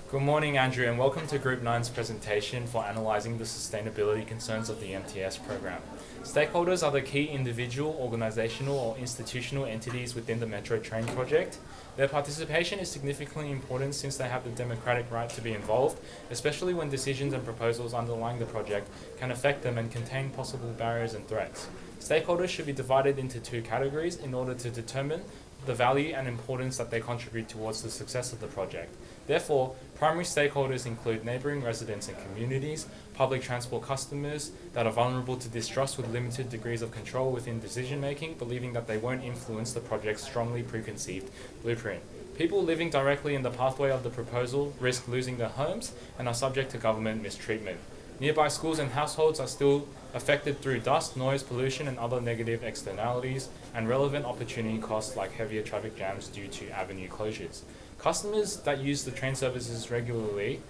Good morning, Andrew, and welcome to Group 9's presentation for analysing the sustainability concerns of the MTS program. Stakeholders are the key individual, organisational or institutional entities within the Metro Train project. Their participation is significantly important since they have the democratic right to be involved, especially when decisions and proposals underlying the project can affect them and contain possible barriers and threats. Stakeholders should be divided into two categories in order to determine the value and importance that they contribute towards the success of the project. Therefore, primary stakeholders include neighbouring residents and communities, public transport customers that are vulnerable to distrust with limited degrees of control within decision making, believing that they won't influence the project's strongly preconceived blueprint. People living directly in the pathway of the proposal risk losing their homes and are subject to government mistreatment. Nearby schools and households are still affected through dust, noise, pollution and other negative externalities and relevant opportunity costs like heavier traffic jams due to avenue closures. Customers that use the train services regularly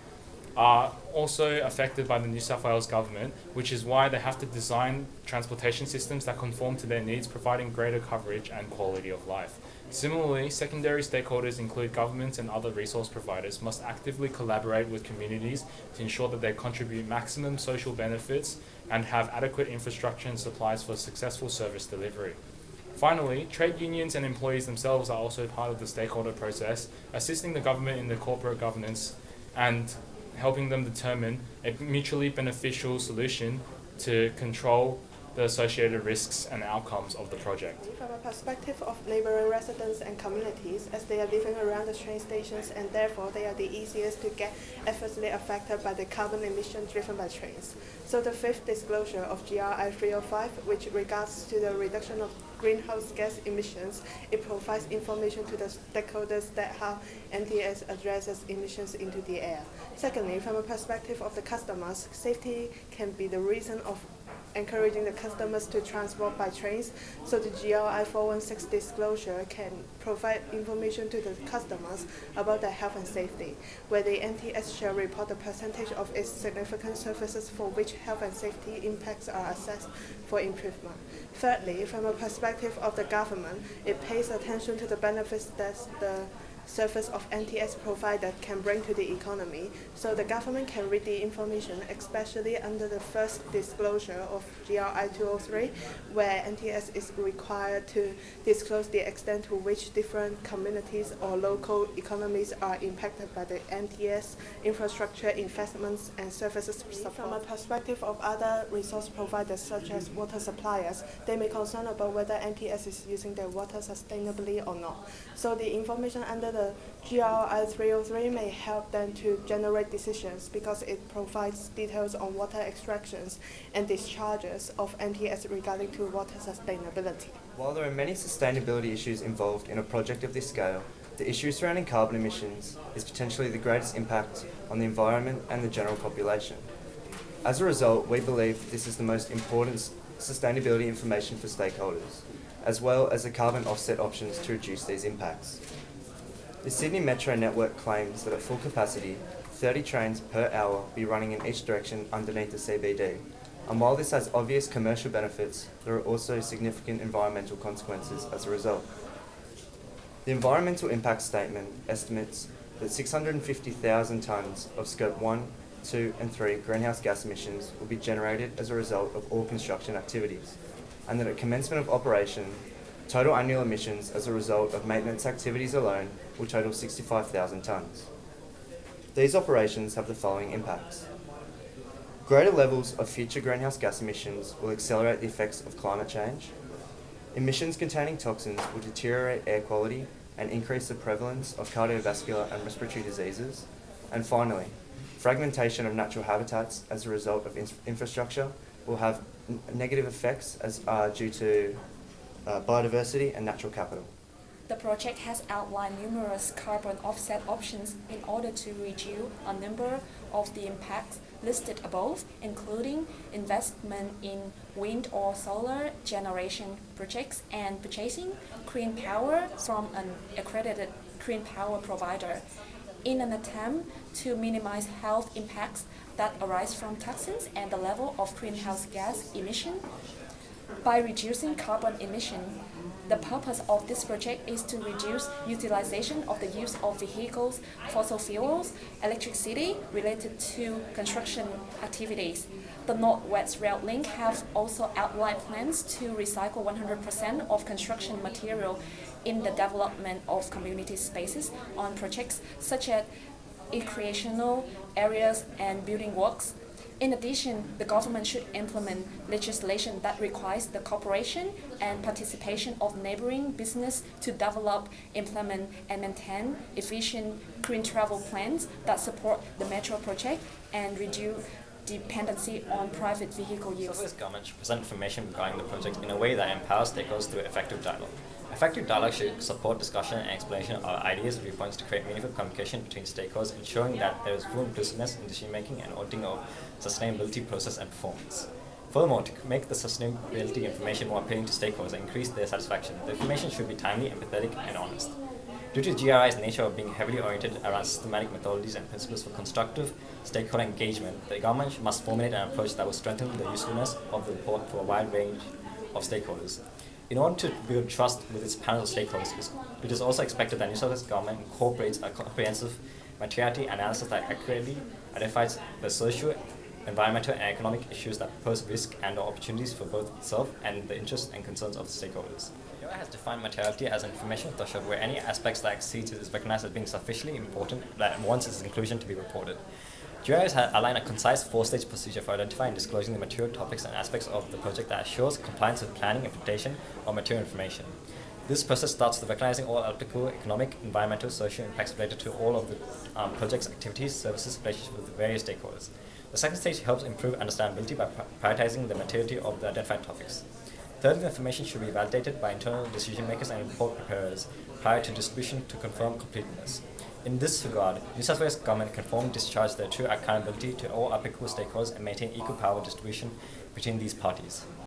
are also affected by the New South Wales government, which is why they have to design transportation systems that conform to their needs, providing greater coverage and quality of life. Similarly, secondary stakeholders include governments and other resource providers must actively collaborate with communities to ensure that they contribute maximum social benefits and have adequate infrastructure and supplies for successful service delivery. Finally, trade unions and employees themselves are also part of the stakeholder process, assisting the government in the corporate governance and helping them determine a mutually beneficial solution to control the associated risks and outcomes of the project. From a perspective of neighbouring residents and communities, as they are living around the train stations and therefore they are the easiest to get adversely affected by the carbon emissions driven by trains. So the fifth disclosure of GRI 305, which regards to the reduction of greenhouse gas emissions, it provides information to the stakeholders that how MTS addresses emissions into the air. Secondly, from a perspective of the customers, safety can be the reason of encouraging the customers to transport by trains, so the GRI 416 disclosure can provide information to the customers about their health and safety, where the MTS shall report the percentage of its significant services for which health and safety impacts are assessed for improvement. Thirdly, from a perspective of the government, it pays attention to the benefits that the service of MTS provider can bring to the economy, so the government can read the information, especially under the first disclosure of GRI 203, where MTS is required to disclose the extent to which different communities or local economies are impacted by the MTS infrastructure investments and services support. From a perspective of other resource providers such as water suppliers, they may concern about whether MTS is using their water sustainably or not. So the information under the GRI 303 may help them to generate decisions because it provides details on water extractions and discharges of MTS regarding to water sustainability. While there are many sustainability issues involved in a project of this scale, the issue surrounding carbon emissions is potentially the greatest impact on the environment and the general population. As a result, we believe this is the most important sustainability information for stakeholders, as well as the carbon offset options to reduce these impacts. The Sydney Metro network claims that at full capacity, 30 trains per hour will be running in each direction underneath the CBD. And while this has obvious commercial benefits, there are also significant environmental consequences as a result. The environmental impact statement estimates that 650,000 tonnes of Scope 1, 2 and 3 greenhouse gas emissions will be generated as a result of all construction activities, and that at commencement of operation, total annual emissions as a result of maintenance activities alone will total 65,000 tonnes. These operations have the following impacts. Greater levels of future greenhouse gas emissions will accelerate the effects of climate change. Emissions containing toxins will deteriorate air quality and increase the prevalence of cardiovascular and respiratory diseases. And finally, fragmentation of natural habitats as a result of infrastructure will have negative effects due to biodiversity and natural capital. The project has outlined numerous carbon offset options in order to reduce a number of the impacts listed above, including investment in wind or solar generation projects and purchasing clean power from an accredited clean power provider in an attempt to minimize health impacts that arise from toxins and the level of greenhouse gas emission. By reducing carbon emission, The purpose of this project is to reduce utilization of the use of vehicles, fossil fuels, electricity related to construction activities. The North-West Rail Link have also outlined plans to recycle 100% of construction material in the development of community spaces on projects such as recreational areas and building works. In addition, the government should implement legislation that requires the cooperation and participation of neighboring business to develop, implement, and maintain efficient green travel plans that support the metro project and reduce dependency on private vehicle use. South West government should present information regarding the project in a way that empowers stakeholders through effective dialogue. Effective dialogue should support discussion and explanation of ideas and viewpoints to create meaningful communication between stakeholders, ensuring that there is full inclusiveness in decision-making and auditing of sustainability process and performance. Furthermore, to make the sustainability information more appealing to stakeholders and increase their satisfaction, the information should be timely, empathetic, and honest. Due to GRI's nature of being heavily oriented around systematic methodologies and principles for constructive stakeholder engagement, the government must formulate an approach that will strengthen the usefulness of the report for a wide range of stakeholders. In order to build trust with its panel of stakeholders, it is also expected that New South Wales government incorporates a comprehensive materiality analysis that accurately identifies the social, environmental, and economic issues that pose risk and opportunities for both itself and the interests and concerns of stakeholders. Viola has defined materiality as an information threshold where any aspects that exceeds it is recognized as being sufficiently important that wants its inclusion to be reported. GRIs has outlined a concise four-stage procedure for identifying and disclosing the material topics and aspects of the project that assures compliance with planning and implementation of material information. This process starts with recognizing all applicable economic, environmental, social impacts related to all of the project's activities, services, relationships with the various stakeholders. The second stage helps improve understandability by prioritizing the materiality of the identified topics. Thirdly, the information should be validated by internal decision makers and report preparers prior to distribution to confirm completeness. In this regard, New South Wales government can formally discharge their true accountability to all applicable stakeholders and maintain equal power distribution between these parties.